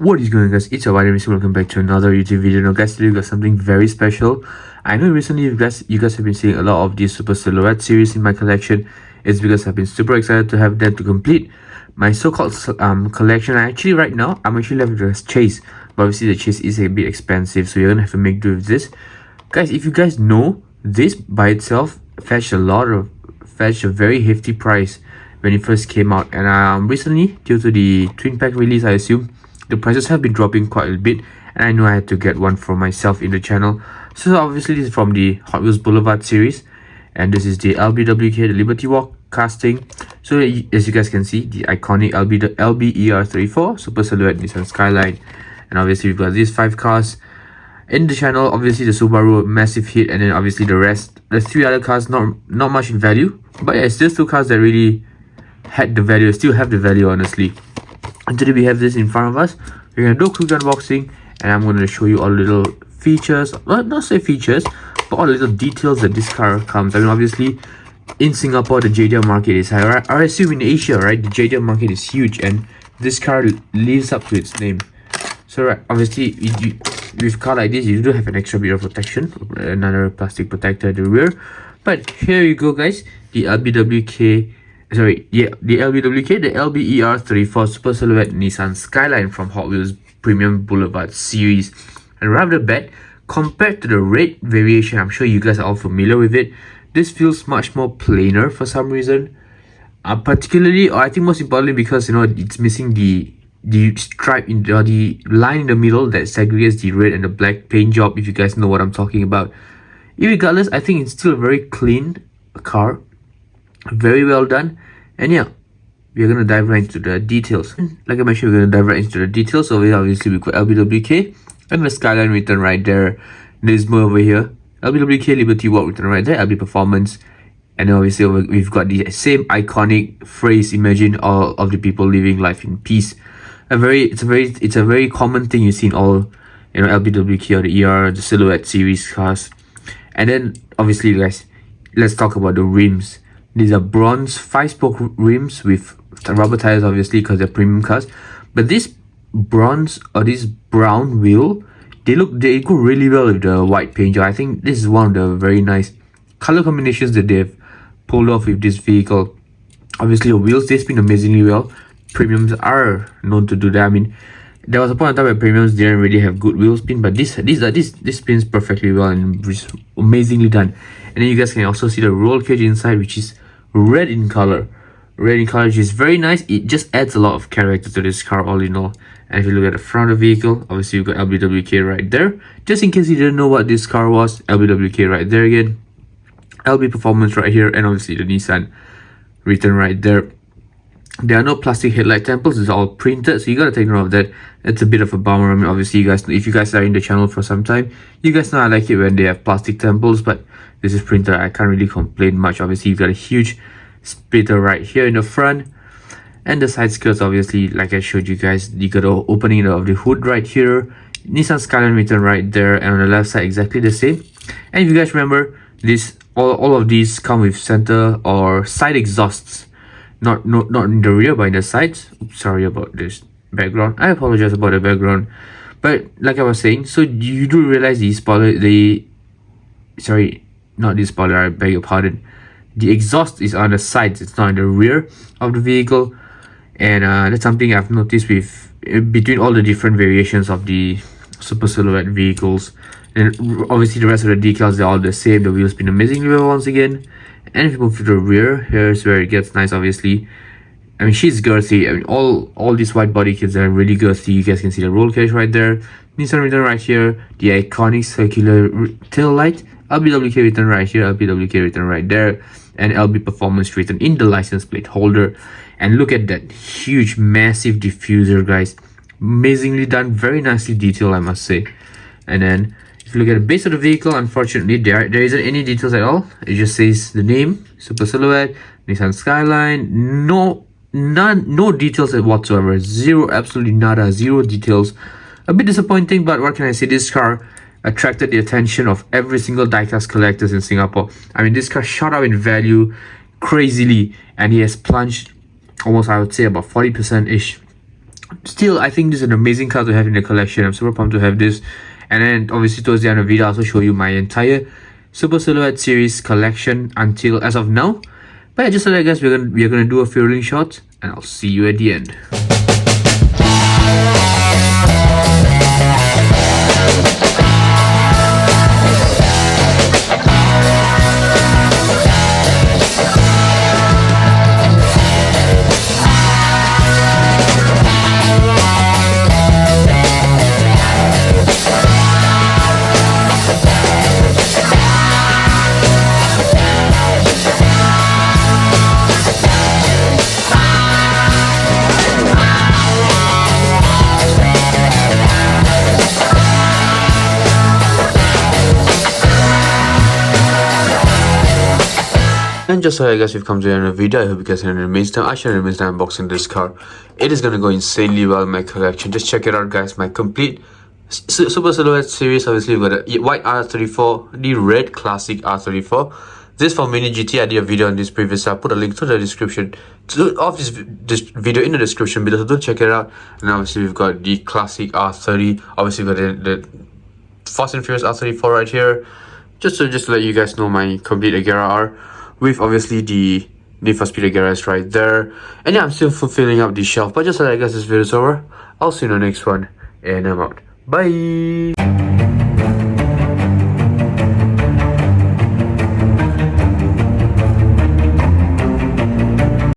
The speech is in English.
What is going on, guys? It's your RdnRacing. Welcome back to another YouTube video. Now guys, today we got something very special. I know recently you guys have been seeing a lot of these Super Silhouette series in my collection. It's because I've been super excited to have them to complete my so-called collection. Actually right now I'm actually left with the Chase, but obviously the Chase is a bit expensive, so you're gonna have to make do with this. Guys, if you guys know, this by itself fetched a very hefty price when it first came out, and recently, due to the twin pack release, I assume the prices have been dropping quite a bit, and I know I had to get one for myself in the channel. So obviously this is from the Hot Wheels Boulevard series, and this is the LBWK, the Liberty Walk casting. So as you guys can see, the iconic LB-ER34 Super Silhouette Nissan Skyline, and obviously we've got these 5 cars in the channel. Obviously the Subaru, massive hit, and then obviously the 3 other cars, not much in value, but yeah, it's just 2 cars that really had the value, still have the value, honestly. And today we have this in front of us. We're gonna do a quick unboxing, and I'm gonna show you all the little features, well, not say features, but all the little details that this car comes. I mean, obviously in Singapore the JDM market is high. I assume in Asia, right, the JDM market is huge, and this car lives up to its name. So right, obviously with a car like this, you do have an extra bit of protection, another plastic protector at the rear. But here you go, guys, the LBWK, the LB-ER34 Super Silhouette Nissan Skyline from Hot Wheels Premium Boulevard series. And right off the bat, compared to the red variation, I'm sure you guys are all familiar with it, this feels much more plainer for some reason. Particularly, or I think most importantly, because you know it's missing the stripe in the line in the middle that segregates the red and the black paint job, if you guys know what I'm talking about. Irregardless, I think it's still a very clean car, very well done. And yeah, we're gonna dive right into the details. Like I mentioned, we're gonna dive right into the details. So obviously we've got LBWK and the Skyline written right there. There's more over here, LBWK Liberty Walk written right there, LB Performance, and then obviously we've got the same iconic phrase, imagine all of the people living life in peace. It's a very common thing you see in all, you know, LBWK or the Silhouette series cars. And then obviously, guys, let's talk about the rims. These are bronze 5-spoke rims with rubber tires, obviously, because they're premium cars. But this bronze or this brown wheel, they go really well with the white paint job. I think this is one of the very nice color combinations that they've pulled off with this vehicle. Obviously the wheels, they spin amazingly well. Premiums are known to do that. I mean, there was a point in time where premiums didn't really have good wheel spin, but this spins perfectly well and is amazingly done. And then you guys can also see the roll cage inside, which is red in color, which is very nice. It just adds a lot of character to this car, all in all. And if you look at the front of the vehicle, obviously you've got LBWK right there, just in case you didn't know what this car was. LBWK right there again, LB Performance right here, and obviously the Nissan written right there. There are no plastic headlight temples, it's all printed, so you gotta take note of that. It's a bit of a bummer. I mean, obviously you guys, if you guys are in the channel for some time, you guys know I like it when they have plastic temples, but this is printed. I can't really complain much. Obviously you've got a huge splitter right here in the front, and the side skirts, obviously, like I showed you guys, you got the opening of the hood right here, Nissan Skyline written right there, and on the left side exactly the same. And if you guys remember, this all of these come with center or side exhausts, not in the rear but in the sides. Oops, sorry about this background, I apologize about the background. But like I was saying, so you do realize the spoiler, not the spoiler, I beg your pardon, the exhaust is on the sides, it's not in the rear of the vehicle. And that's something I've noticed with between all the different variations of the Super Silhouette vehicles. And obviously the rest of the decals, they're all the same. The wheels spin amazingly well once again. And if you move to the rear, here's where it gets nice. Obviously, I mean, she's girthy. I mean, all these wide body kits are really girthy. You guys can see the roll cage right there, Nissan written right here, the iconic circular tail light, LBWK written right here, LBWK written right there, and LB Performance written in the license plate holder. And look at that huge, massive diffuser, guys. Amazingly done, very nicely detailed, I must say. And then if you look at the base of the vehicle, unfortunately there isn't any details at all. It just says the name, Super Silhouette, Nissan Skyline. No details whatsoever. Zero, absolutely nada, zero details. A bit disappointing, but what can I say? This car attracted the attention of every single diecast collectors in Singapore. I mean, this car shot up in value crazily, and he has plunged almost, I would say, about 40% ish still, I think this is an amazing car to have in the collection. I'm super pumped to have this. And then obviously towards the end of the video, I'll also show you my entire Super Silhouette series collection until as of now. But yeah, just so that guys, we're gonna do a few rolling shots, and I'll see you at the end. And just so I guess we've come to the end of the video, I hope you guys had an amazing time. I should have an amazing time unboxing this car. It is gonna go insanely well in my collection. Just check it out, guys. My complete Super Silhouette series. Obviously, we've got a white R34, the red classic R34. This for Mini GT. I did a video on this previously. I'll put a link to the description of this video in the description below, so do check it out. And obviously, we've got the classic R30. Obviously, we've got the Fast and Furious R34 right here. Just to let you guys know my complete Agera R, with obviously the Need for Speed Agera is right there. And yeah, I'm still filling up the shelf. But just so I guess this video is over, I'll see you in the next one. And I'm out. Bye!